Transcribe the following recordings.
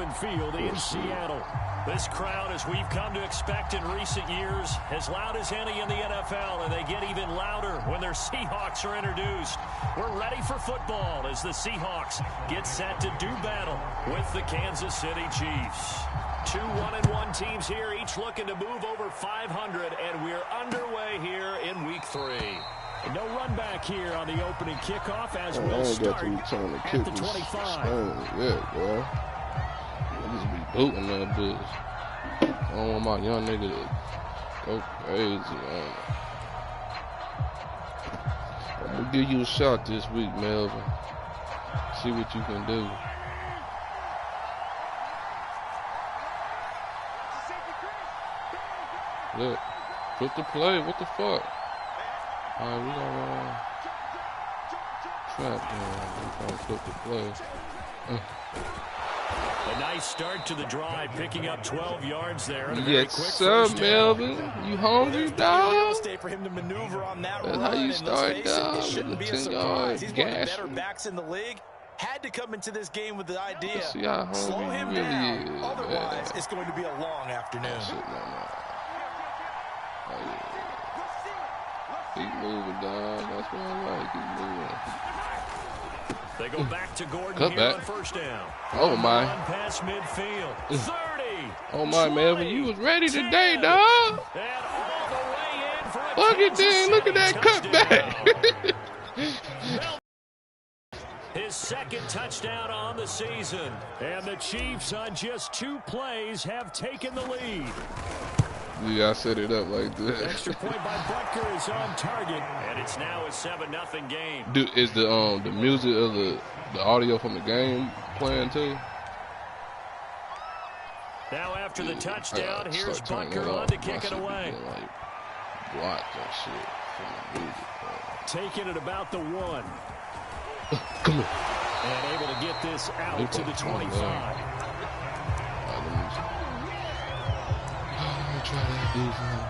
Lumen Field in Seattle. This crowd, as we've come to expect in recent years, as loud as any in the NFL, and they get even louder when their Seahawks are introduced. We're ready for football as the Seahawks get set to do battle with the Kansas City Chiefs. Two 1-1 teams here, each looking to move over 500, and we're underway here in Week 3. And no run back here on the opening kickoff as we'll start at the 25. Yeah, bro. I just be booting that bitch. I don't want my young nigga to go crazy, man. I'm gonna give you a shot this week, Melvin. See what you can do. Look, flip the play. What the fuck? Alright, we gonna trap him. We gonna flip the play. A nice start to the drive, picking up 12 yards there. And yes, sir, Melvin. You hungry, dog? For him to maneuver on that That's run, how you start, dog. it shouldn't be a surprise. He's one of the better backs in the league. Had to come into this game with the idea. See how slow him really down. is. Otherwise, it's going to be a long afternoon. Keep moving, dog. That's what I like. Keep moving. They go back to Gordon Cut here back. on first down. Oh, my. Past midfield. 30. Oh, my, 20, Melvin. You was ready 10, today, dog. And all the way in for a Look at that. Look at that cutback. His second touchdown on the season. And the Chiefs on just 2 plays have taken the lead. Yeah, I set it up like that. Extra point by Butker is on target. And it's now a 7-0 game. Dude, is the music of the audio from the game playing too? Now after the touchdown, here's Butker on to kick it away. Like, block that shit from the music playing. Taking it about the 1. Come on. And able to get this out to the 25. Try that defense.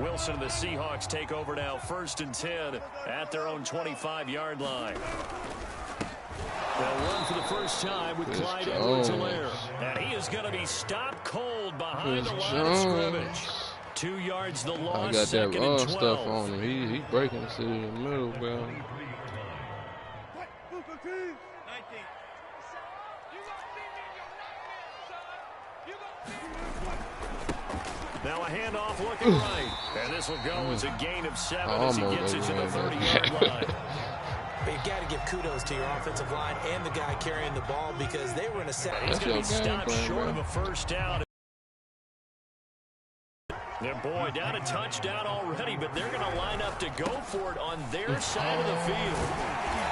Wilson and the Seahawks take over now, 1st and 10 at their own 25-yard line. They'll run for the first time with Clyde Edwards-Helaire. And he is going to be stopped cold behind the line of scrimmage. 2 yards the loss. I got that stuff 12. on him. He breaking the city in the middle, bro. Now a handoff looking right. And this will go as a gain of 7 as he gets it to the 30-yard line. You've got to give kudos to your offensive line and the guy carrying the ball because they were in a set. He's going to be stopped short of a first down. And boy, down a touchdown already, but they're going to line up to go for it on their side of the field.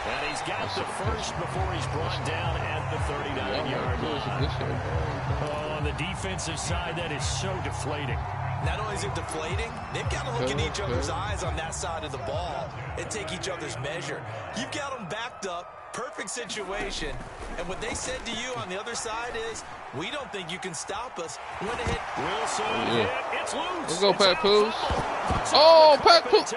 And he's got the first before he's brought down at the 39-yard line. Oh, on the defensive side, that is so deflating. Not only is it deflating, they've got to look in each other's eyes on that side of the ball and take each other's measure. You've got them backed up, perfect situation, and what they said to you on the other side is, we don't think you can stop us. Went ahead. Wilson hit. It's loose. Let's go, Pat Poos. Oh, Pat Poos.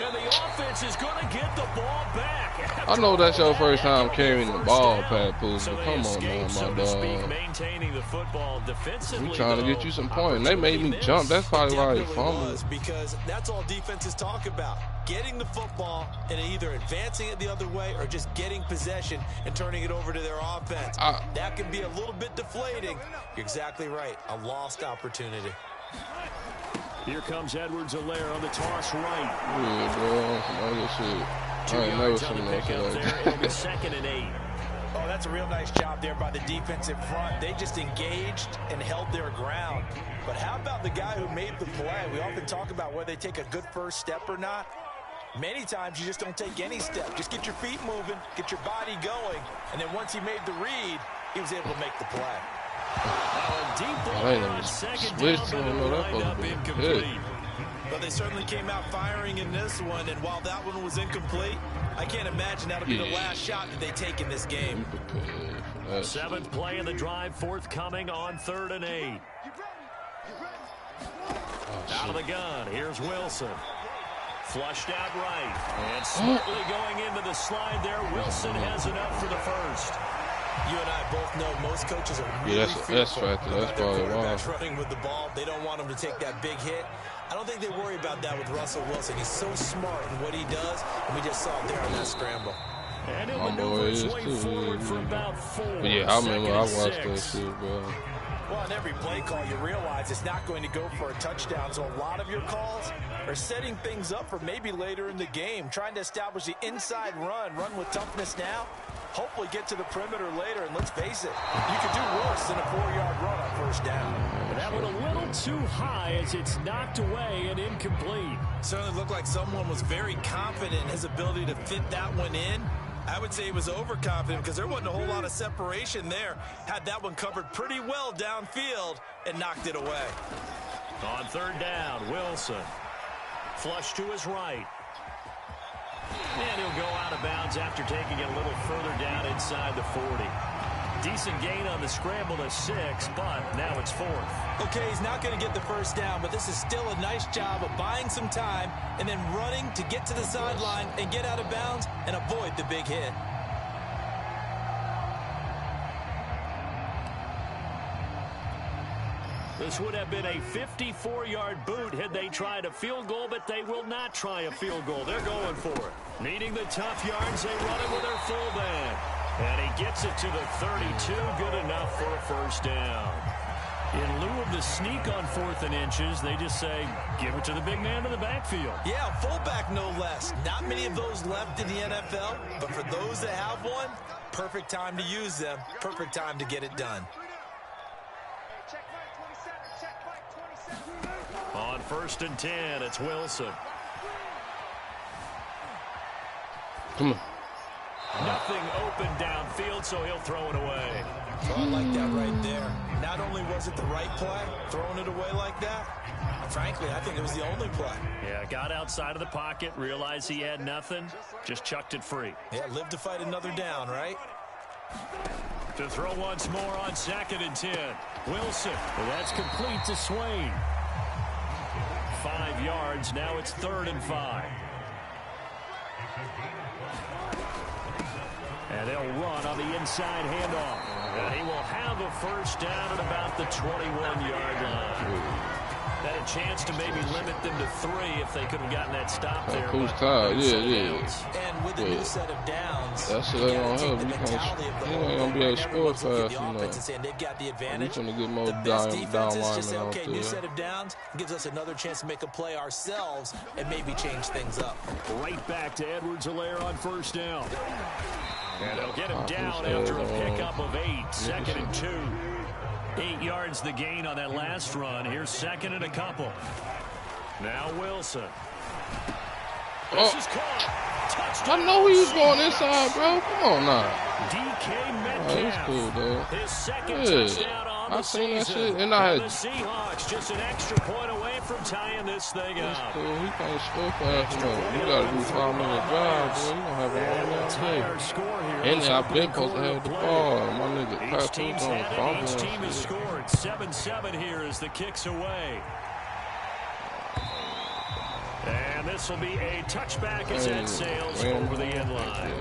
And the offense is going to get the ball back. I know that's your first time carrying the ball, Pat Poos, but come on, man, my dog. Maintaining the football defensively. We trying to get you some points. They made me jump. That's probably why he fumbled. Because that's all defenses talk about. Getting the football and either advancing it the other way or just getting possession and turning it over to their offense. That can be a little bit deflating. You're exactly right. A lost opportunity. Here comes Edwards-Helaire on the toss right. Yeah, bro. Some other shit. 2 I ain't never yards on seen the no pickup shit there. like It'll be that. 2nd and 8. Oh, that's a real nice job there by the defensive front. They just engaged and held their ground. But how about the guy who made the play? We often talk about whether they take a good first step or not. Many times you just don't take any step. Just get your feet moving, get your body going, and then once he made the read, he was able to make the play. Now a deep ball on 2nd down, but it'll wind up incomplete. But they certainly came out firing in this one, and while that one was incomplete, I can't imagine that'll be the last shot that they take in this game. Seventh play of the drive forthcoming on 3rd and 8. Out of the gun, here's Wilson. Flushed out right, and smartly going into the slide there. Wilson has enough for the first. You and I both know most coaches are really fearful about their quarterbacks running with the ball. They don't want him to take that big hit. I don't think they worry about that with Russell Wilson. He's so smart in what he does, and we just saw it there on that scramble. And he'll maneuver his way forward for about 4. Yeah, I remember I watched that shit, bro. Well, on every play call, you realize it's not going to go for a touchdown, so a lot of your calls are setting things up for maybe later in the game, trying to establish the inside run with toughness now, hopefully get to the perimeter later, and let's face it, you could do worse than a 4-yard run on first down. That one a little too high as it's knocked away and incomplete. Certainly looked like someone was very confident in his ability to fit that one in. I would say he was overconfident because there wasn't a whole lot of separation there. Had that one covered pretty well downfield and knocked it away. On 3rd down, Wilson. Flush to his right. And he'll go out of bounds after taking it a little further down inside the 40. Decent gain on the scramble to 6, but now it's 4th. Okay, he's not going to get the first down, but this is still a nice job of buying some time and then running to get to the sideline and get out of bounds and avoid the big hit. This would have been a 54-yard boot had they tried a field goal, but they will not try a field goal. They're going for it. Needing the tough yards, they run it with their fullback. And he gets it to the 32, good enough for a first down. In lieu of the sneak on 4th and inches, they just say, give it to the big man in the backfield. Yeah, fullback no less. Not many of those left in the NFL, but for those that have one, perfect time to use them, perfect time to get it done. On 1st and 10, it's Wilson. Come on. Nothing open downfield, so he'll throw it away. So I like that right there. Not only was it the right play, throwing it away like that, frankly, I think it was the only play. Yeah, got outside of the pocket, realized he had nothing, just chucked it free. Yeah, live to fight another down, right? To throw once more on 2nd and 10. Wilson, well, that's complete to Swain. 5 yards, now it's 3rd and 5. And they'll run on the inside handoff. And he will have a first down at about the 21-yard line. Had a chance to maybe limit them to 3 if they could have gotten that stop there. Who's tired? Yeah. And with the new set of downs, that's what they're going to help. You ain't going to be able to score fast enough. They've got the advantage. We're going to get more down just say, linemen okay, out new there. set of downs gives us another chance to make a play ourselves and maybe change things up. Right back to Edwards-Helaire on first down. And they'll get him down after a pickup of 8. 2nd and 2. 8 yards the gain on that last run. Here's 2nd and a couple. Now Wilson. This is caught. Touchdown. I know he was going inside, bro. Come on now. DK Metcalf. Oh, that's cool, though. His second touchdown on the seen that season. shit, and I had. The Seahawks just an extra point away from tying this thing up. That's cool. He can't score fast enough. You got to do 5-minute drive, boy. You don't have a whole day. And I've been supposed to have the ball. My nigga Each team's on had it. Each team has scored. 7-7 here as the kick's away. And this will be a touchback as that sails over the end line.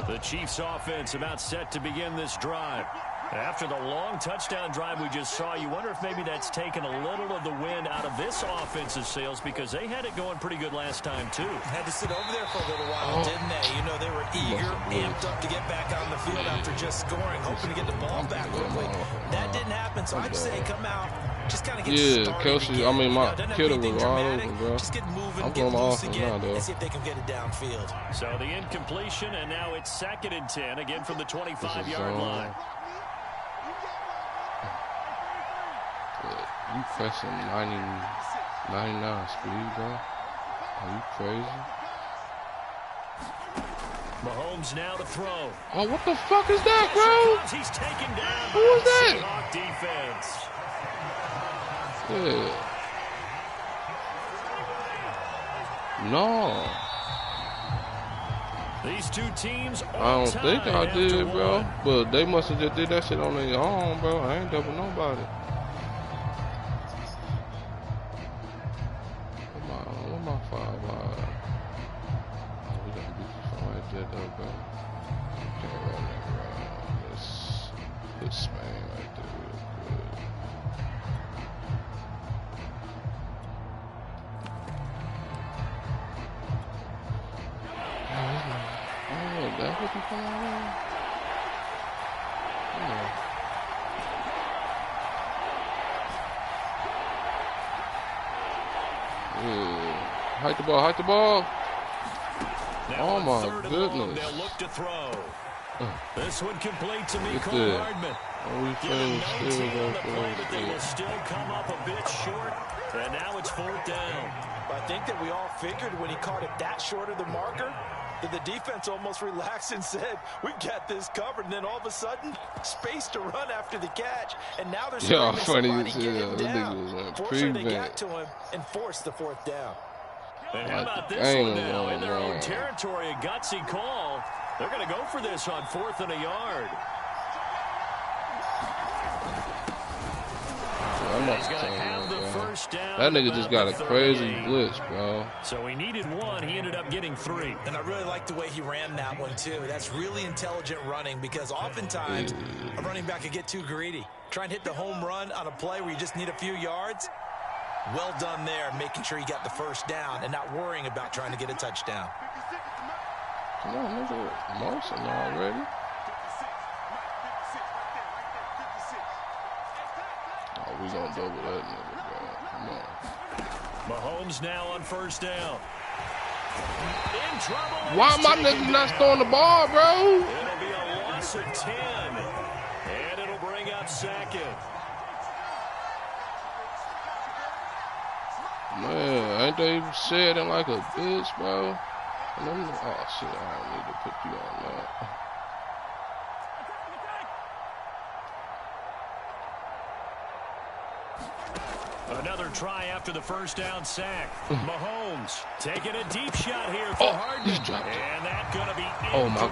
The Chiefs offense about set to begin this drive. After the long touchdown drive we just saw, you wonder if maybe that's taken a little of the wind out of this offensive sails because they had it going pretty good last time, too. Had to sit over there for a little while, didn't they? You know, they were eager, amped up to get back on the field after just scoring, hoping to get the ball back quickly. That didn't happen, so I'd say come out, just kind of get started Kelsey, again. I mean, my kiddo was all dramatic. over, bro. Just get moving, I'm get going loose off again, now, though. and see if they can get it downfield. So the incompletion, and now it's 2nd and 10, again from the 25-yard line. You pressing 99 speed, bro? Are you crazy? Mahomes now to throw. Oh, what the fuck is that, bro? He's taken down. Who was that? Seahawks defense. Yeah. No. These two teams I don't think I did, bro. But they must have just did that shit on their own, bro. I ain't double nobody. Where my 5 wide? Oh, we gotta do something right there, though, bro. Can't run that around. Let's put Spain right there real quick. Oh, that's what you come on. Yeah. Hike the ball, hike the ball. Now oh my goodness. They'll look to throw. This one complete to Mecole Hardman. Given 19 on the play, but they will still come up a bit short. And now it's 4th down. I think that we all figured when he caught it that short of the marker, that the defense almost relaxed and said, we've got this covered. And then all of a sudden, space to run after the catch. And now there's funny as hell. Fortunately, they got to him and forced the 4th down. And how about this one now? In their own territory, a gutsy call. They're going to go for this on 4th and a yard. He's going to have the first down. That nigga just got a crazy blitz, bro. So he needed 1. He ended up getting 3. And I really like the way he ran that one, too. That's really intelligent running because oftentimes a running back can get too greedy. Try and hit the home run on a play where you just need a few yards. Well done there, making sure he got the first down and not worrying about trying to get a touchdown. Come on, nigga. Motion already. Oh, we gonna double that nigga, bro. Come on. Mahomes now on 1st down. In trouble. Why my nigga not throwing the ball, bro? It'll be a loss of 10. And it'll bring up 2nd. Man, ain't they shedding like a bitch, bro? Oh, shit, I don't need to put you on that. Another try after the 1st down sack. Mahomes taking a deep shot here for Hardman. And that's going to be incomplete. Oh, my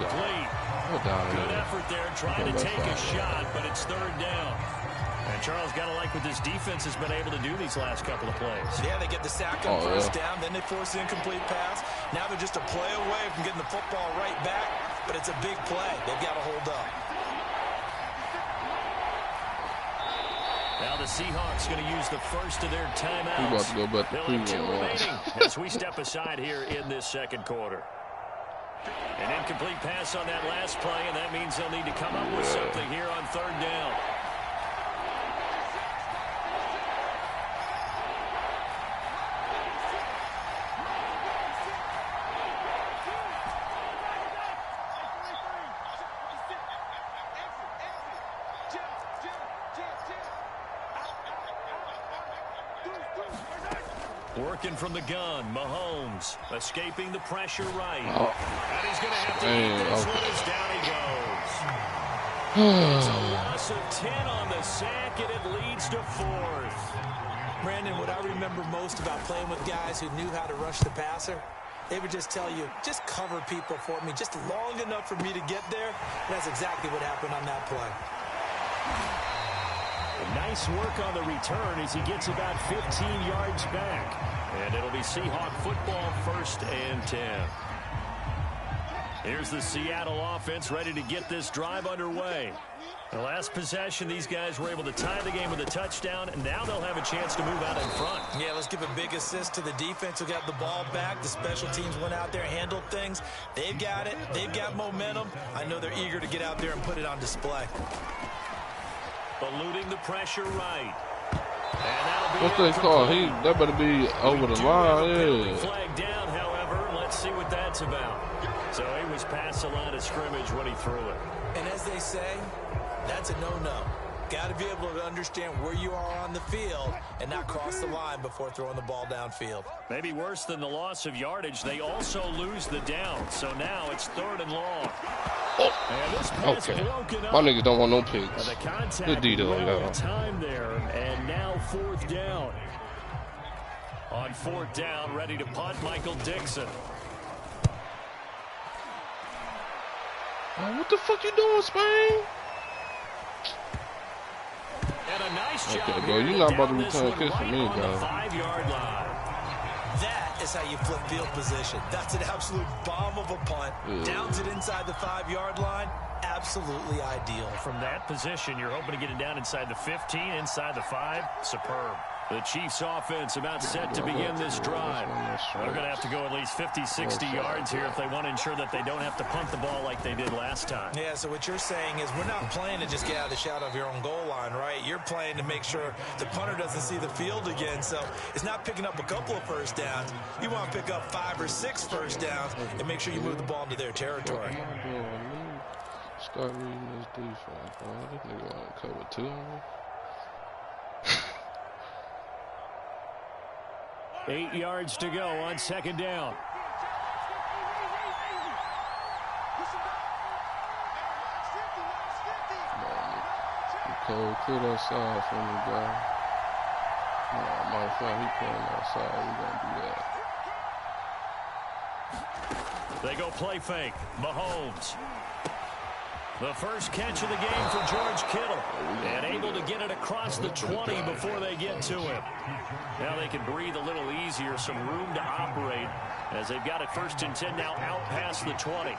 God. Good effort there trying to take a shot, but it's 3rd down. And Charles, got to like what this defense has been able to do these last couple of plays. Yeah, they get the sack on 1st down, then they force the incomplete pass. Now they're just a play away from getting the football right back, but it's a big play. They've got to hold up. Now the Seahawks going to use the first of their timeouts. We're about to go back to They'll have 2 remaining as we step aside here in this 2nd quarter. An incomplete pass on that last play, and that means they'll need to come up with something here on 3rd down. Working from the gun, Mahomes escaping the pressure right. And he's going to have to eat this one as down he goes. It's a loss of 10 on the sack, and it leads to 4th. Brandon, what I remember most about playing with guys who knew how to rush the passer, they would just tell you, just cover people for me, just long enough for me to get there. And that's exactly what happened on that play. Nice work on the return as he gets about 15 yards back. And it'll be Seahawk football, 1st and 10. Here's the Seattle offense ready to get this drive underway. The last possession, these guys were able to tie the game with a touchdown, and now they'll have a chance to move out in front. Yeah, let's give a big assist to the defense who got the ball back. The special teams went out there, handled things. They've got it. They've got momentum. I know they're eager to get out there and put it on display. Eluding the pressure right. And that'll be what's that call? That better be over the line. Yeah. Flag down, however. Let's see what that's about. So he was past the line of scrimmage when he threw it. And as they say, that's a no-no. Got to be able to understand where you are on the field and not cross the line before throwing the ball downfield. Maybe worse than the loss of yardage, they also lose the down. So now it's 3rd and long. Oh, and this pass okay. broken up. My niggas don't want no picks. The contact Good deal, y'all. time there, and now 4th down. On 4th down, ready to punt, Michael Dixon. Oh, what the fuck you doing, Spain? And a nice job Okay, bro, you're not about to return a kiss for me, on the bro. 5-yard line. That is how you flip field position. That's an absolute bomb of a punt. Downs it inside the 5-yard line. Absolutely ideal. From that position, you're hoping to get it down inside the 15, inside the 5. Superb. The Chiefs offense about set to begin this drive. They're going to have to go at least 50, 60 yards here if they want to ensure that they don't have to punt the ball like they did last time. Yeah, so what you're saying is we're not playing to just get out of the shadow of your own goal line, right? You're playing to make sure the punter doesn't see the field again. So it's not picking up a couple of first downs. You want to pick up 5 or 6 first downs and make sure you move the ball into their territory. Start reading this defense, bro. This nigga on cover 2 on me. 8 yards to go on 2nd down. Cole, clear that side for me, bro. No, matter of fact, he playing outside. We gonna do that. They go play fake. Mahomes. The first catch of the game for George Kittle. And able to get it across the 20 before they get to him. Now they can breathe a little easier, some room to operate as they've got it 1st and 10 now out past the 20.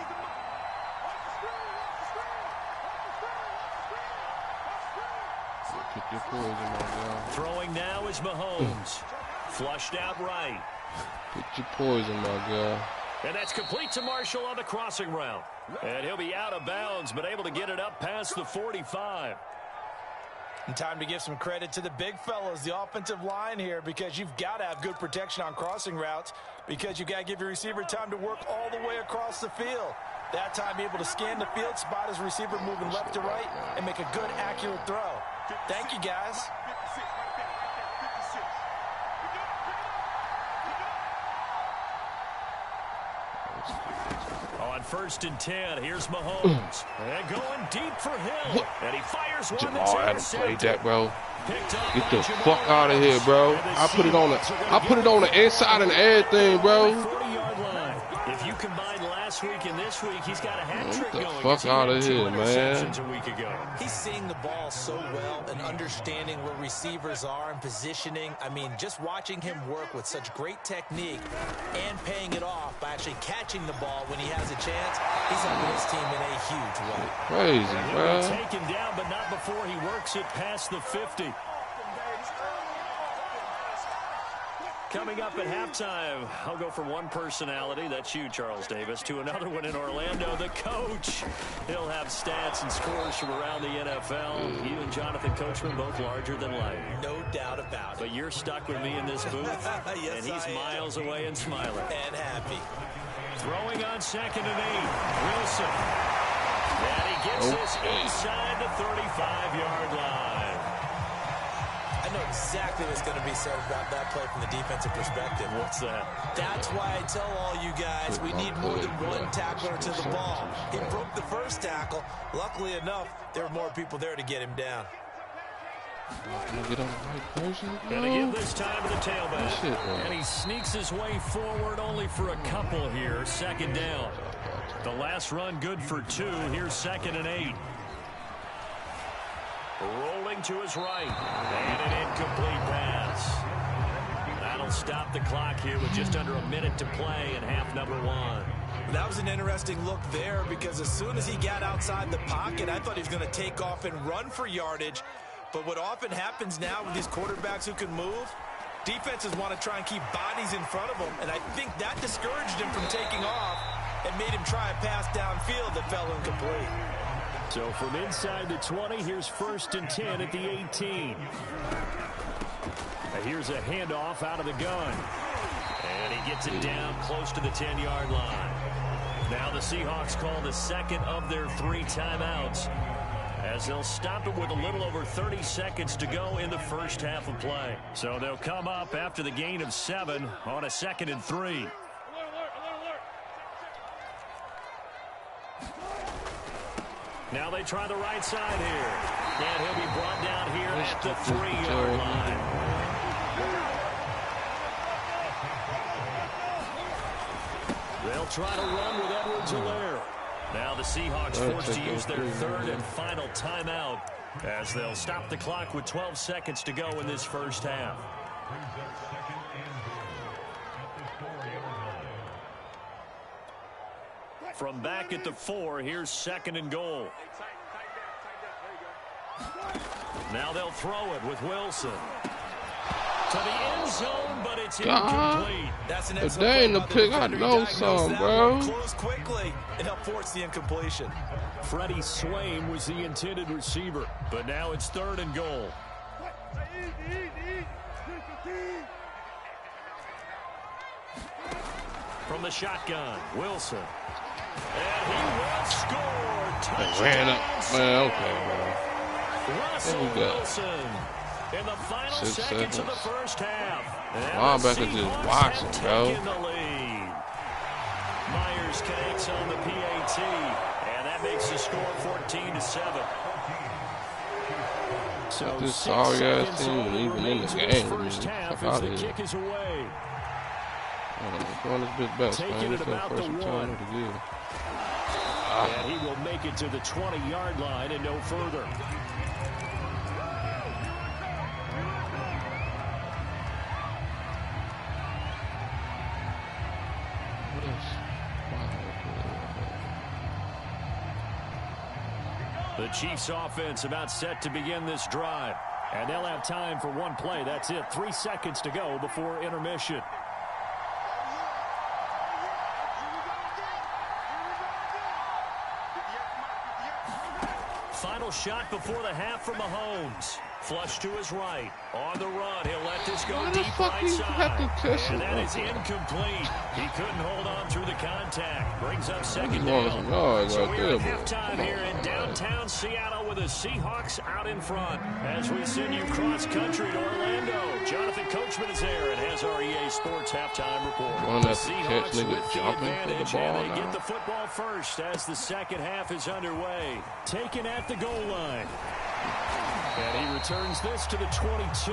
Pick your poison, my guy. Throwing now is Mahomes. Flushed out right. Pick your poison, my guy. And that's complete to Marshall on the crossing route. And he'll be out of bounds, but able to get it up past the 45. And time to give some credit to the big fellas, the offensive line here, because you've got to have good protection on crossing routes because you've got to give your receiver time to work all the way across the field. That time able to scan the field, spot his receiver moving left to right, and make a good, accurate throw. Thank you, guys. On 1st and 10, here's Mahomes. And going deep for Hill. And he fires one that's Jamal Adams intercepted. played that, bro. Get the fuck out of here, bro. I put it on the inside and everything, bro. 40-yard line. If you combine last week and this week, he's got a hat trick going. Get the fuck out of here, man. A week ago. He's seeing the ball so well and understanding where receivers are and positioning. I mean, just watching him work with such great technique and paying it off by actually catching the ball when he has a chance, he's helping his team in a huge way. Crazy, bro. Taken down, but not before he works it past the 50. Coming up at halftime, I'll go from one personality, that's you, Charles Davis, to another one in Orlando, the coach. He'll have stats and scores from around the NFL. You and Jonathan Coachman, both larger than life. No doubt about it. But you're stuck with me in this booth, Yes, and he's miles away and smiling. And happy. Throwing on 2nd and 8, Wilson. And he gets this inside the 35-yard line. I know exactly what's going to be said about that play from the defensive perspective. What's that? That's why I tell all you guys we need more than one tackler to the ball. He broke the first tackle. Luckily enough, there were more people there to get him down. Get on the right person. Gonna give this time to the tailback. And he sneaks his way forward only for a couple here. 2nd down. The last run good for 2. Here's 2nd and 8. Rolling to his right. And an incomplete pass. That'll stop the clock here with just under a minute to play in half number 1. That was an interesting look there because as soon as he got outside the pocket, I thought he was going to take off and run for yardage. But what often happens now with these quarterbacks who can move, defenses want to try and keep bodies in front of them. And I think that discouraged him from taking off and made him try a pass downfield that fell incomplete. So from inside the 20, here's 1st and 10 at the 18. Here's a handoff out of the gun. And he gets it down close to the 10-yard line. Now the Seahawks call the second of their 3 timeouts as they'll stop it with a little over 30 seconds to go in the first half of play. So they'll come up after the gain of 7 on a 2nd and 3. Now they try the right side here. And he'll be brought down here at the 3-yard line. They'll try to run with Edwards-Helaire. Now the Seahawks forced to use their 3rd and final timeout as they'll stop the clock with 12 seconds to go in this first half. From back at the 4, here's 2nd and goal. Now they'll throw it with Wilson. To the end zone, but it's incomplete. That's an if they ain't the pick, I know some, bro. Close quickly and help force the incompletion. Freddie Swain was the intended receiver, but now it's 3rd and goal. From the shotgun, Wilson. And he will score. Touchdown. Man, okay, bro. Russell Wilson in the final 6 seconds of the seconds. first half. Linebacker just watching, bro. The lead. Myers connects on the PAT, and that makes the score 14-7. So this sorry ass team even in the game. First half as the kick is away. Doing his bit best, Taking man. it about the 1. And he will make it to the 20-yard line and no further. The Chiefs offense about set to begin this drive. And they'll have time for one play. That's it. 3 seconds to go before intermission. Final shot before the half from Mahomes. Flush to his right. On the run. He'll let this go deep right side. And that is incomplete. He couldn't hold on through the contact. Brings up 2nd down. So we're at halftime here in downtown Seattle with the Seahawks out in front. As we send you cross country to Orlando, Jonathan Coachman is there and has our EA Sports halftime report. The Seahawks with the advantage, and they get the football first as the second half is underway. Taken at the goal line. And he returns this to the 22.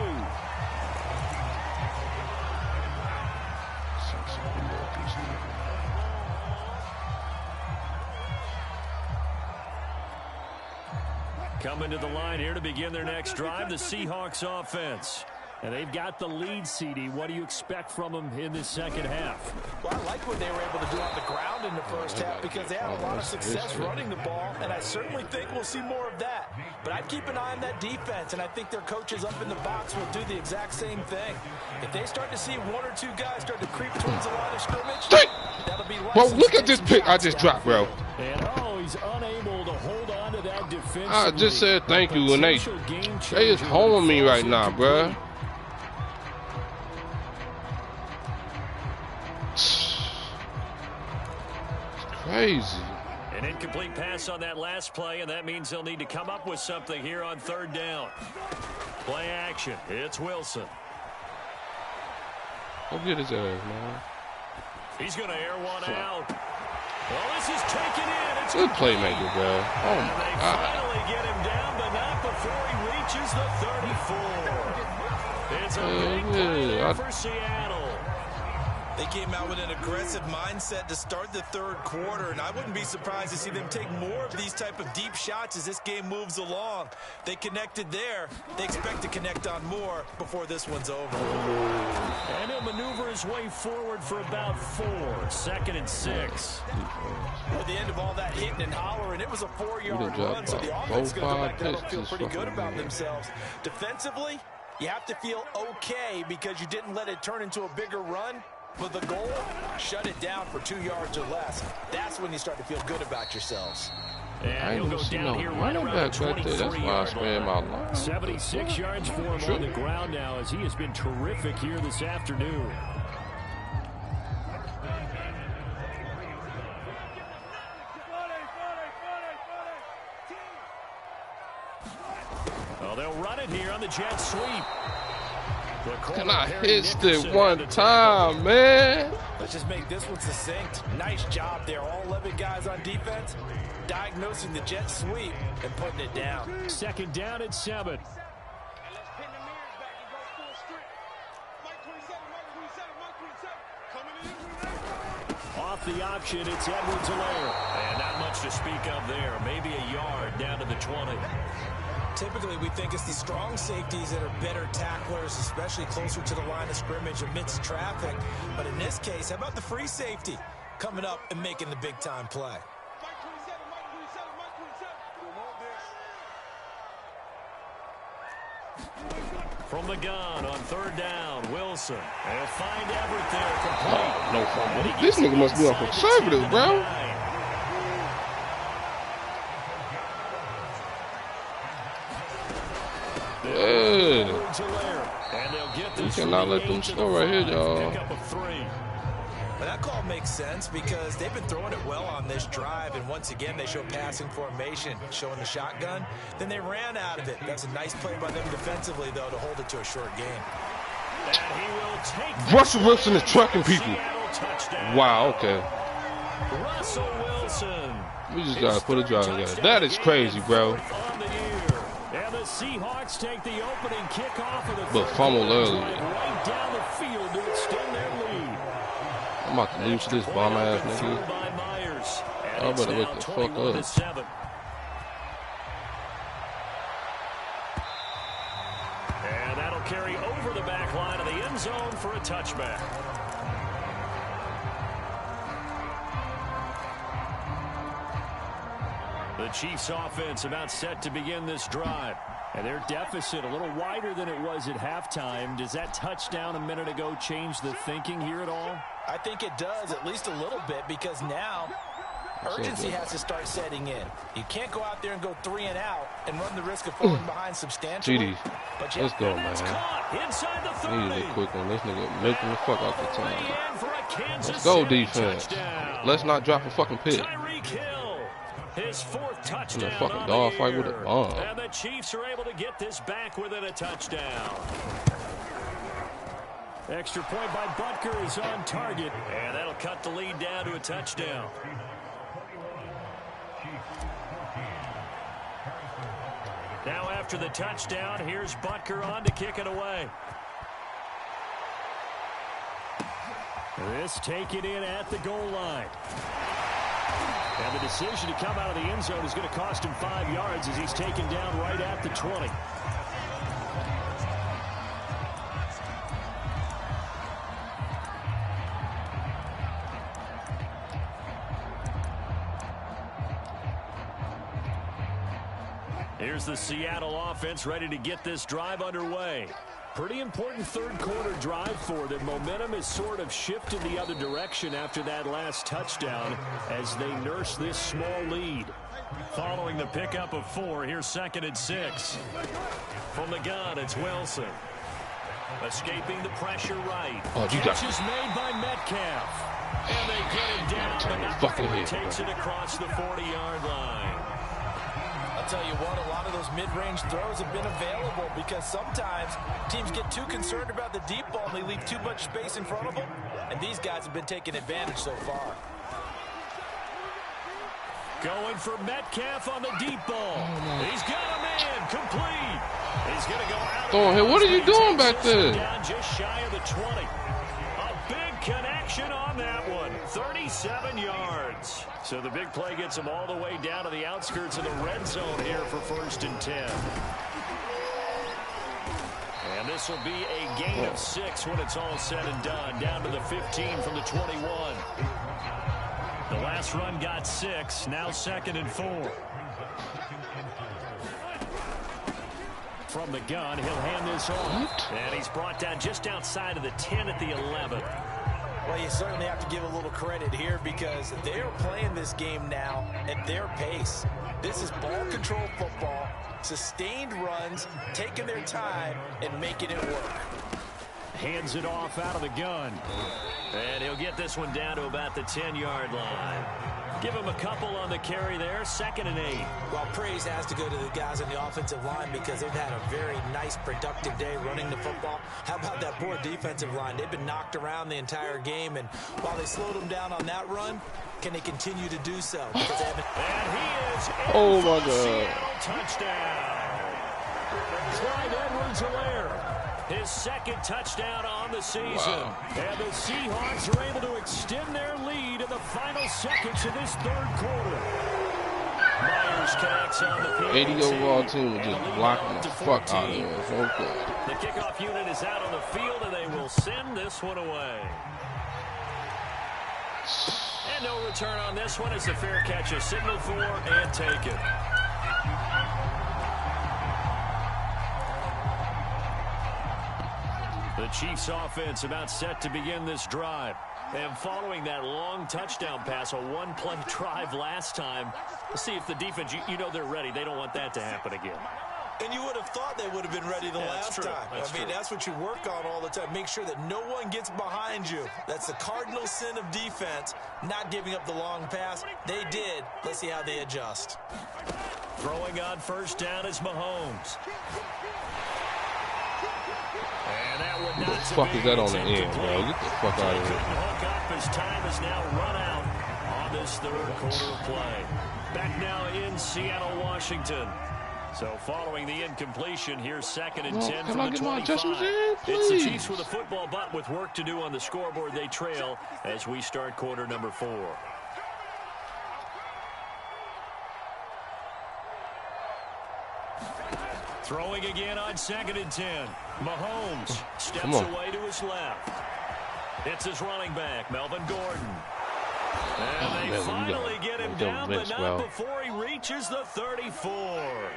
Coming to the line here to begin their next drive, the Seahawks offense. And they've got the lead, CD. What do you expect from them in this second half? Well, I like what they were able to do on the ground in the first half because they had a lot of success running the ball, and I certainly think we'll see more of that. But I'd keep an eye on that defense, and I think their coaches up in the box will do the exact same thing. If they start to see 1 or 2 guys start to creep towards the line of scrimmage, that'll be bro, look at this pick I just dropped, bro. And he's unable to hold on to that defense. I just said thank you, and they is holding me right now, bro. Crazy. An incomplete pass on that last play, and that means they'll need to come up with something here on 3rd down. Play action. It's Wilson. Go get his ass, man. He's going to air one out. Well, this is taken in. It's good playmaker, bro. Oh, my God. They finally get him down, but not before he reaches the 34. It's a big play for Seattle. They came out with an aggressive mindset to start the 3rd quarter, and I wouldn't be surprised to see them take more of these type of deep shots as this game moves along. They connected there. They expect to connect on more before this one's over. And he'll maneuver his way forward for about 4. 2nd and 6. At the end of all that hitting and hollering, it was a 4-yard run, so the offense is going to come back and feel pretty good about themselves. Defensively, you have to feel okay because you didn't let it turn into a bigger run. But the goal, shut it down for 2 yards or less. That's when you start to feel good about yourselves. And he'll go down here right around the 23-yard line. 76 yards for him on the ground now as he has been terrific here this afternoon. Well, they'll run it here on the jet sweep. Can I hit it one time, man? Let's just make this one succinct. Nice job there. All 11 guys on defense diagnosing the jet sweep and putting it down. 2nd down at 7. Off the option, it's Edwards-Helaire. And not much to speak of there. Maybe a yard down to the 20. Typically, we think it's the strong safeties that are better tacklers, especially closer to the line of scrimmage amidst traffic. But in this case, how about the free safety coming up and making the big-time play? From the gun on 3rd down, Wilson. They'll find Everett there complete. Oh, no fumble. This nigga must be on conservative, bro. You cannot let them score right here, y'all. But that call makes sense because they've been throwing it well on this drive, and once again they show passing formation, showing the shotgun. Then they ran out of it. That's a nice play by them defensively, though, to hold it to a short game. Russell Wilson is trucking people. Wow, okay. Russell Wilson. We just gotta put a drive together. That is crazy, bro. And the Seahawks take the opening kickoff of the but fumble early. Right down the field to extend their lead. I'm about to lose to this bomb ass nigga. I better wake the fuck up. And that'll carry over the back line of the end zone for a touchback. The Chiefs offense about set to begin this drive. And their deficit a little wider than it was at halftime. Does that touchdown a minute ago change the thinking here at all? I think it does, at least a little bit, because now urgency has to start setting in. You can't go out there and go 3 and out and run the risk of falling behind substantially. GD, let's go, man. Need a quick one. This nigga making the fuck out the time. Let's go, defense. Let's not drop a fucking pick. His 4th touchdown. In a fucking dog fight with a bomb. And the Chiefs are able to get this back within a touchdown. Extra point by Butker is on target. And that'll cut the lead down to a touchdown. Now after the touchdown, here's Butker on to kick it away. This taken in at the goal line. And the decision to come out of the end zone is going to cost him 5 yards as he's taken down right at the 20. Here's the Seattle offense ready to get this drive underway. Pretty important 3rd quarter drive for them. Momentum has sort of shifted the other direction after that last touchdown as they nurse this small lead. Following the pickup of 4, here's 2nd and 6. From the gun, it's Wilson. Escaping the pressure right. Catch is made by Metcalf. And they get him down, but before he takes it across the 40-yard line. I'll tell you what, a lot of those mid-range throws have been available because sometimes teams get too concerned about the deep ball and they leave too much space in front of them, and these guys have been taking advantage so far. Going for Metcalf on the deep ball. He's got a man complete. He's going to go out. Thornhill, what are you doing back there? Down just shy of the 20. A big connection on that one. 37 yards. So the big play gets him all the way down to the outskirts of the red zone here for 1st and 10. And this will be a gain of 6 when it's all said and done. Down to the 15 from the 21. The last run got 6. Now 2nd and 4. From the gun, he'll hand this off. And he's brought down just outside of the 10 at the 11. Well, you certainly have to give a little credit here because they are playing this game now at their pace. This is ball control football, sustained runs, taking their time, and making it work. Hands it off out of the gun. And he'll get this one down to about the 10-yard line. Give him a couple on the carry there. 2nd and 8. Well, praise has to go to the guys on the offensive line because they've had a very nice, productive day running the football. How about that poor defensive line? They've been knocked around the entire game, and while they slowed them down on that run, can they continue to do so? Because they haven't... And he is in Oh, my for God. Seattle touchdown. Clyde Edwards-Helaire. His 2nd touchdown on the season. Wow. And the Seahawks are able to extend their lead in the final seconds of this 3rd quarter. Myers connects on the PAT. 80 overall team was just blocking the fuck out of him. Okay. The kickoff unit is out on the field, and they will send this one away. And no return on this one. It's a fair catch, a signal for, and take it. The Chiefs offense about set to begin this drive. And following that long touchdown pass, a one-play drive last time, let's see if the defense, you know they're ready. They don't want that to happen again. And you would have thought they would have been ready the last time. That's what you work on all the time. Make sure that no one gets behind you. That's the cardinal sin of defense, not giving up the long pass. They did. Let's see how they adjust. Throwing on 1st down is Mahomes. And that would not What the fuck is that on the end, bro? Get the fuck out of here. Hook up. His time is now run out on this 3rd quarter play. Back now in Seattle, Washington. So following the incompletion, here's 2nd and 10 from the 25. It's the Chiefs with a football, but with work to do on the scoreboard, they trail as we start quarter number 4. Throwing again on 2nd and 10. Mahomes steps away to his left. It's his running back, Melvin Gordon. And they finally get him down, but not before he reaches the 34.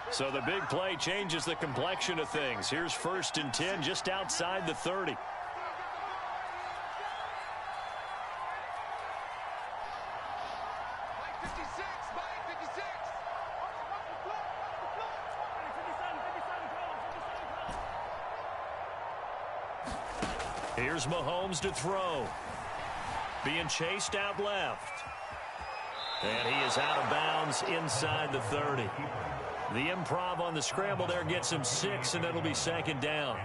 So the big play changes the complexion of things. Here's 1st and 10 just outside the 30. Here's Mahomes to throw. Being chased out left. And he is out of bounds inside the 30. The improv on the scramble there gets him 6, and it'll be 2nd down.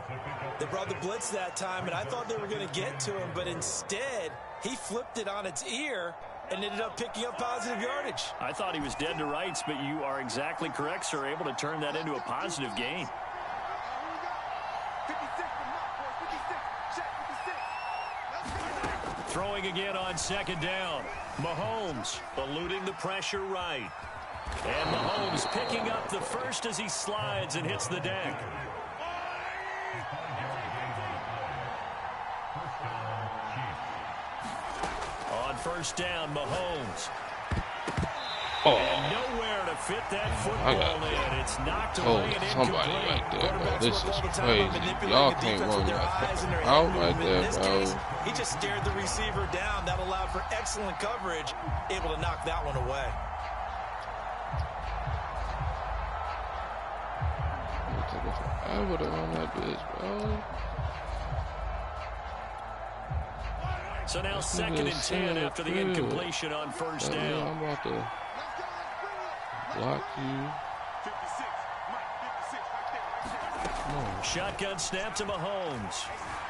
They brought the blitz that time, and I thought they were going to get to him, but instead he flipped it on its ear and ended up picking up positive yardage. I thought he was dead to rights, but you are exactly correct, sir, able to turn that into a positive gain. Throwing again on 2nd down. Mahomes eluding the pressure right. And Mahomes picking up the first as he slides and hits the deck. On 1st down, Mahomes. And nowhere to fit that football in. It's knocked away and somebody incomplete. right there, bro. This is crazy. Y'all can't run that out right there, bro. He just stared the receiver down. That allowed for excellent coverage. Able to knock that one away. It took forever to run that bitch, bro. So now 2nd and 10 after the incompletion on 1st down. I'm about to block you. Shotgun snap to Mahomes.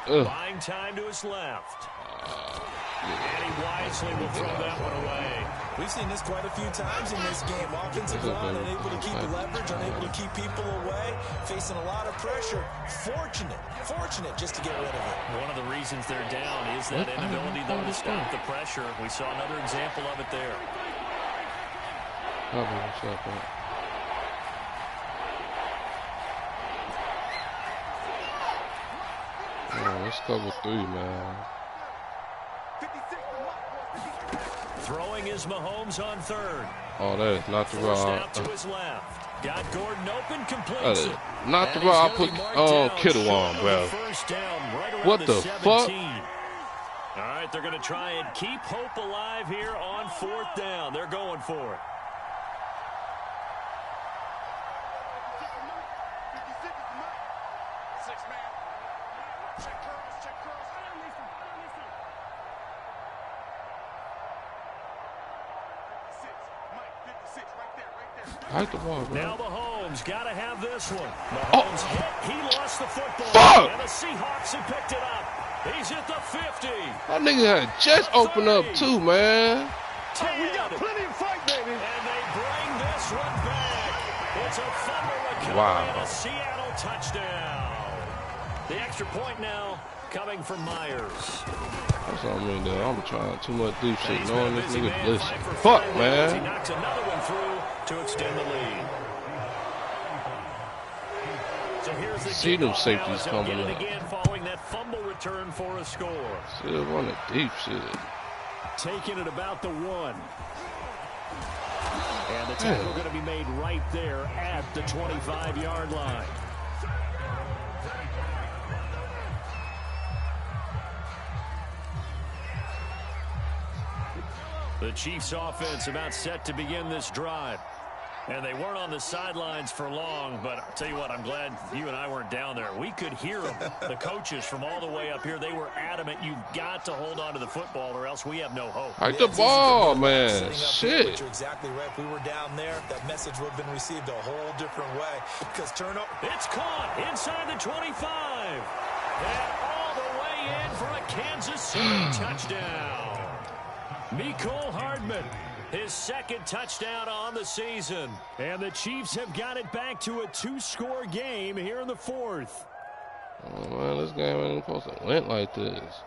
Buying time to his left. And he wisely will throw that one away. We've seen this quite a few times in this game. Offensive line unable to keep leverage, unable to keep people away, facing a lot of pressure. Fortunate just to get rid of it. One of the reasons they're down is that inability, though, to stop the pressure. We saw another example of it there. Let's cover 3, man. Throwing is Mahomes on 3rd. Oh, that is not the route. Out to his left. Got Gordon open, completes it. Not the route I put Kittle on, bro. What the fuck? All right, they're going to try and keep hope alive here on 4th down. They're going for it. Hike the ball, bro. Now Mahomes got to have this one. Mahomes hit. He lost the football. Fuck! And the Seahawks have picked it up. He's at the 50. That nigga had just opened up too, man. We got plenty of fight, baby. And they bring this one back. It's a fumble recovery and a Seattle touchdown. The extra point now coming from Myers. That's what I mean, though. I'm trying too much deep shit, knowing this nigga blitzing. Fuck, man. He knocks another one through to extend the lead. So here's the see them safeties coming up. Again following that fumble return for a score. Still running deep shit. Taking it about the 1. And the tackle going to be made right there at the 25-yard line. The Chiefs offense about set to begin this drive. And they weren't on the sidelines for long, but I'll tell you what, I'm glad you and I weren't down there. We could hear them, the coaches from all the way up here. They were adamant, you've got to hold on to the football or else we have no hope. Hike the ball, man. Shit. You're exactly right. If we were down there, that message would have been received a whole different way. Because turnover. It's caught inside the 25. And all the way in for a Kansas City touchdown. Mecole Hardman. His second touchdown on the season. And the Chiefs have got it back to a 2-score game here in the 4th. Oh, man, this game ain't supposed to went like this.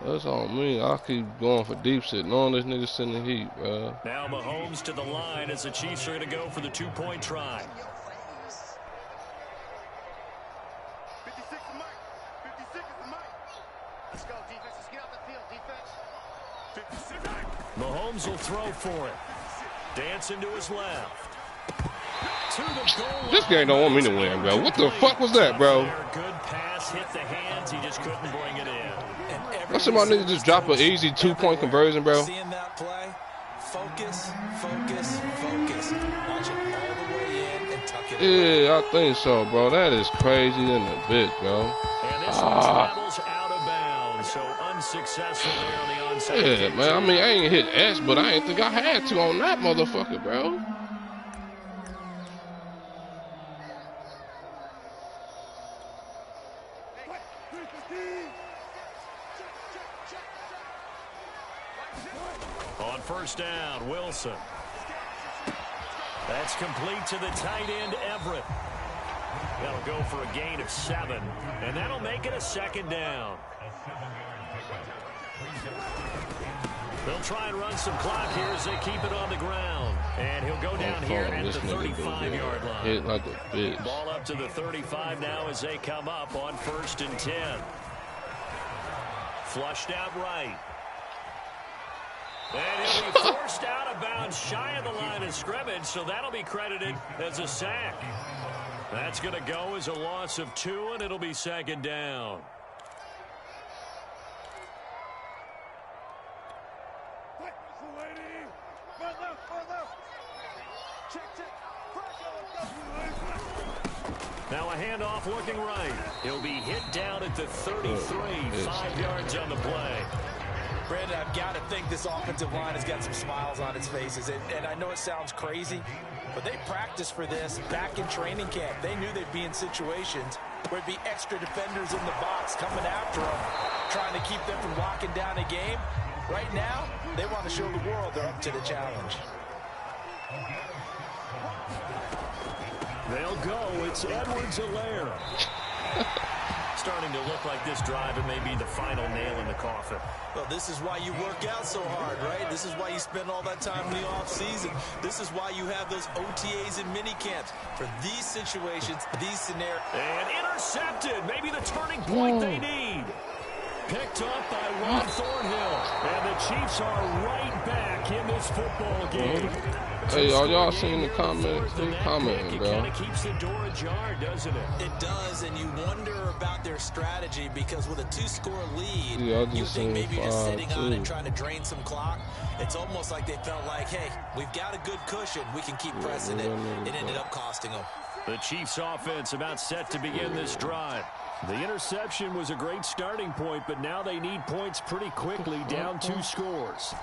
That's on me. I keep going for deep shit, knowing this nigga sitting in the heat, bro. Now Mahomes to the line as the Chiefs are going to go for the 2-point try. 56 is Mike. 56 is Mike. Let's go, defense. Let's get out the field, defense. 56. Mahomes will throw for it. Dancing to his left. To the goal line. This game don't want me to win, bro. What the fuck was that, bro? Good pass, hit the hands. He just couldn't bring it in. I see my nigga just drop an easy 2-point conversion, bro. Seeing that play, focus, focus, focus. Watch it all the way in and tuck it away. Yeah, I think so, bro. That is crazy in the bit, bro. And this one travels out of bounds, so unsuccessful there on the onside. Yeah, man. I mean, I ain't hit S, but I ain't think I had to on that motherfucker, bro. On first down, Wilson. That's complete to the tight end, Everett. That'll go for a gain of 7, and that'll make it a 2nd down. They'll try and run some clock here as they keep it on the ground. And he'll go down here at the 35-yard line. Hit like a bitch. Ball up to the 35 now as they come up on 1st and 10. Flushed out right. And he'll be forced out of bounds shy of the line of scrimmage, so that'll be credited as a sack. That's going to go as a loss of 2, and it'll be 2nd down. Now a handoff looking right. He'll be hit down at the 33, 5 yards on the play. Brandon, I've got to think this offensive line has got some smiles on its faces. And I know it sounds crazy, but they practiced for this back in training camp. They knew they'd be in situations where it'd be extra defenders in the box coming after them, trying to keep them from locking down a game. Right now, they want to show the world they're up to the challenge. They'll go. It's Edwards-Helaire. Starting to look like this drive, it may be the final nail in the coffin. Well, this is why you work out so hard, right? This is why you spend all that time in the offseason. This is why you have those OTAs and mini camps for these situations, these scenarios. And intercepted. Maybe the turning point they need. Picked up by Ron Thornhill. And the Chiefs are right back in this football game. Hey, y'all seen the comments? They commenting, bro. It kind of keeps the door ajar, doesn't it? It does, and you wonder about their strategy because with a 2-score lead, yeah, you think maybe you're just sitting on it and trying to drain some clock. It's almost like they felt like, hey, we've got a good cushion. We can keep pressing it. It ended up costing them. The Chiefs offense about set to begin this drive. The interception was a great starting point, but now they need points pretty quickly, down 2 scores.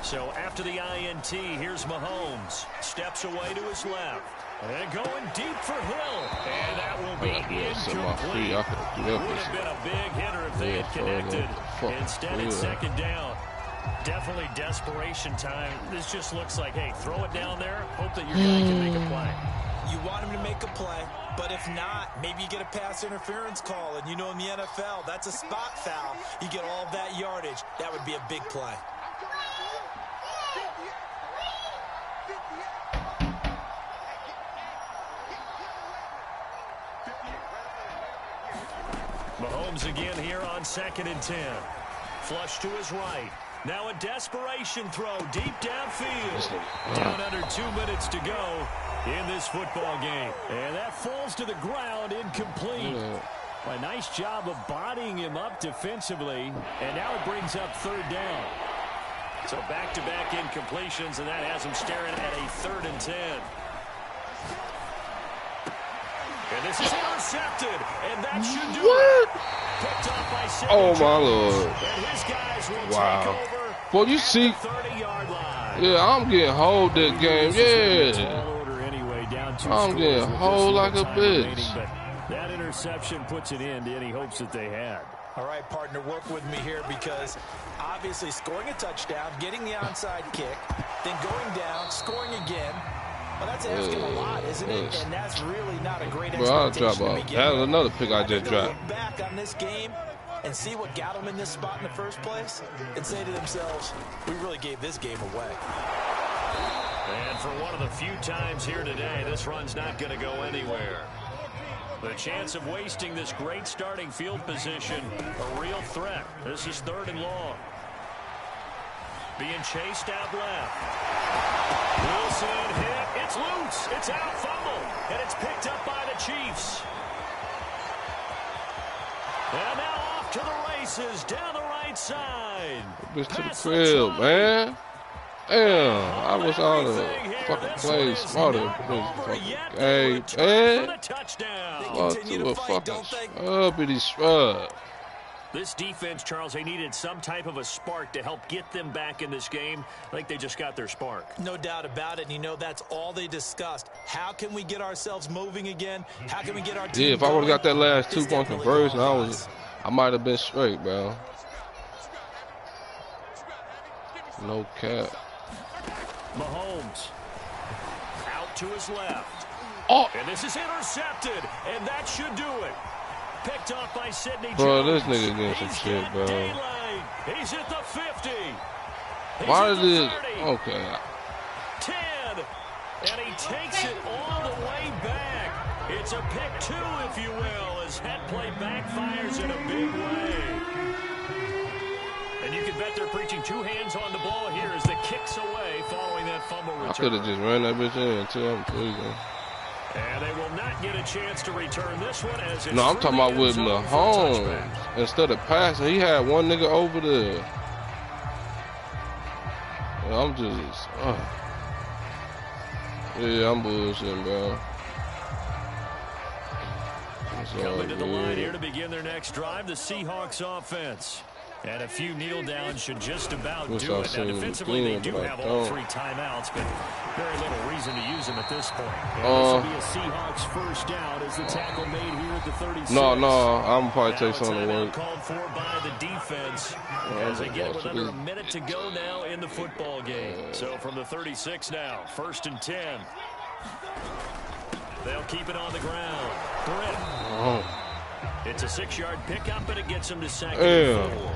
So after the INT, here's Mahomes. Steps away to his left. And going deep for Hill. And that will be incomplete. Would have been a big hitter if they had connected. Instead, it's second down. Definitely desperation time. This just looks like, hey, throw it down there. Hope that your guy can make a play. You want him to make a play, but if not, maybe you get a pass interference call. And you know in the NFL, that's a spot foul. You get all of that yardage. That would be a big play. Mahomes again here on 2nd and 10. Flush to his right. Now a desperation throw deep downfield. Down under 2 minutes to go in this football game. And that falls to the ground incomplete. A nice job of bodying him up defensively. And now it brings up 3rd down. So back-to-back incompletions, and that has him staring at a 3rd and 10. And this is intercepted, and that should do it. Picked off by Sidney Oh, my Jones. Lord. And his guys will Wow. take over Well, you at see, the 30-yard line. yeah, I'm getting hold that game. Yeah. Tall order anyway, down 2 I'm scores getting with hold just like a time remaining, bitch. but that interception puts it in to any hopes that they had. All right, partner, work with me here because obviously scoring a touchdown, getting the onside kick, then going down, scoring again. Well, that's asking a lot, isn't it? And that's really not a great Bro, expectation to begin that's with. another pick I just dropped. Look back on this game and see what got them in this spot in the first place and say to themselves, we really gave this game away. And for one of the few times here today, this run's not going to go anywhere. The chance of wasting this great starting field position, a real threat. This is 3rd and long. Being chased out left. Wilson hit. It's loose. It's out, fumble. And it's picked up by the Chiefs. And now off to the races down the right side. Bitch to the crib, man. Damn, I was on the fucking play smarter than this fucking game, man. Fuck to a fucking scrubbity scrub. This defense, Charles, they needed some type of a spark to help get them back in this game. I think they just got their spark. No doubt about it. And you know, that's all they discussed. How can we get ourselves moving again? How can we get our team Yeah, if I would have got that last It's 2-point definitely conversion, going I might have been straight, bro. No cap. Mahomes out to his left. Oh, And this is intercepted, and that should do it. Picked off by Sidney Jones. bro, this nigga getting some He's shit, got bro. daylight. He's at the 50. He's Why at did the it? 30. Okay. 10. And he takes it all the way back. It's a pick 2, if you will, as head play backfires in a big way. And you can bet they're preaching 2 hands on the ball here as the kicks away following that fumble return. I could have just ran that bitch in until I'm pleasing. And they will not get a chance to return this one as it's No, I'm through talking the about end with zone for a Mahomes. touchback. Instead of passing, he had one nigga over there. And I'm just, yeah, I'm bullshitting, bro. Coming to the line here to begin their next drive, the Seahawks offense. And a few kneel downs should just about Wish do I it. Now, seen him defensively, they again, do but I have all don't. 3 timeouts, but very little reason to use them at this point. And this will be a Seahawks first down as the tackle made here at the 36. No, I'm probably Now take a something to timeout work. called for by the defense as they get it with under a minute to go now in the football game. So from the 36 now, 1st and 10. They'll keep it on the ground. Britt. Oh. It's a 6-yard pickup, and it gets him to 2nd and 4.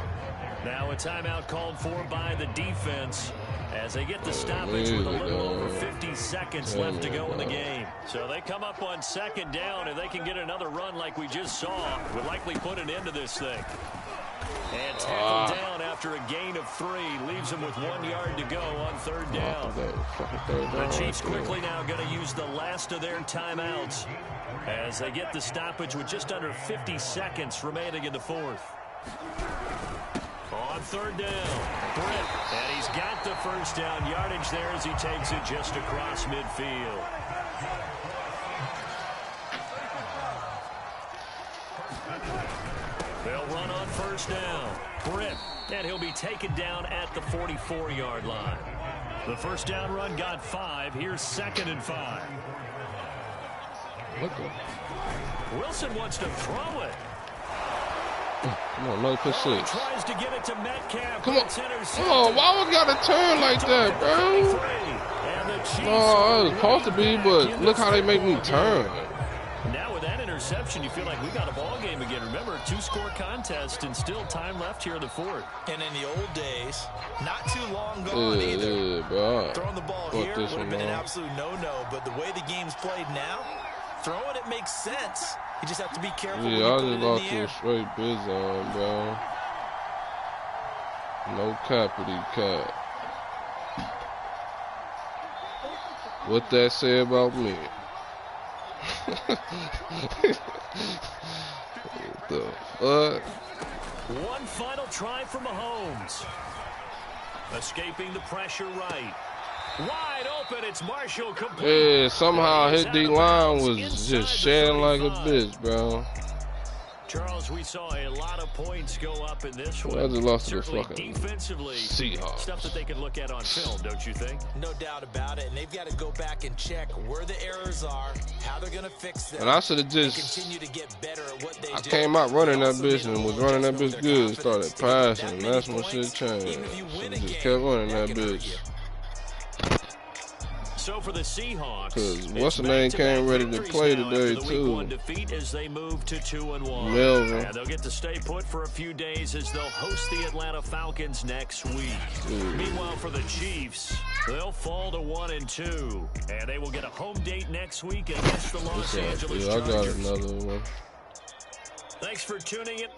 Now a timeout called for by the defense as they get the stoppage with a little over 50 seconds left to go in the game. So they come up on 2nd down, and they can get another run like we just saw. Would likely put an end to this thing. And tackled down after a gain of 3. Leaves them with 1 yard to go on 3rd down. The Chiefs quickly now going to use the last of their timeouts as they get the stoppage with just under 50 seconds remaining in the 4th. On 3rd down, Britt, and he's got the first down yardage there as he takes it just across midfield. They'll run on first down. Britt, and he'll be taken down at the 44-yard line. The first down run got 5. Here's 2nd and 5. What the? Wilson wants to throw it. Come on, another pick 6. Tries to get it to Metcalf. Come on. Oh, why we gotta turn like that, bro? No, it was supposed to be, but look how they make me turn. Now with that interception, you feel like we got a ball game again. Remember, a 2-score contest and still time left here in the 4th. And in the old days, not too long gone either. Bro. Throwing the ball here would have been an absolute no-no, but the way the game's played now, throwing it makes sense. You just have to be careful. Yeah, I just lost to a straight biz on, bro. No cappity cap. What that say about me? What the fuck? One final try for Mahomes. Escaping the pressure right. Wide open, it's Marshall complete. Yeah, somehow his D-line was just shedding like a bitch, bro. Charles, we saw a lot of points go up in this one. I just lost to the Certainly fucking defensively, Seahawks. Stuff that they can look at on film, don't you think? No doubt about it, and they've got to go back and check where the errors are, how they're going to fix them. And I should have just continue to get better at what they do. I came out running that bitch and was running that bitch good. Started passing, and that's when shit changed. So just kept running that bitch. So for the Seahawks, because what's the name came ready to play today too. Defeat as they move to 2-1. Melvin. And they'll get to stay put for a few days as they'll host the Atlanta Falcons next week. Meanwhile, for the Chiefs, they'll fall to 1-2, and they will get a home date next week against the Los Angeles Chargers. I got another one. Thanks for tuning in.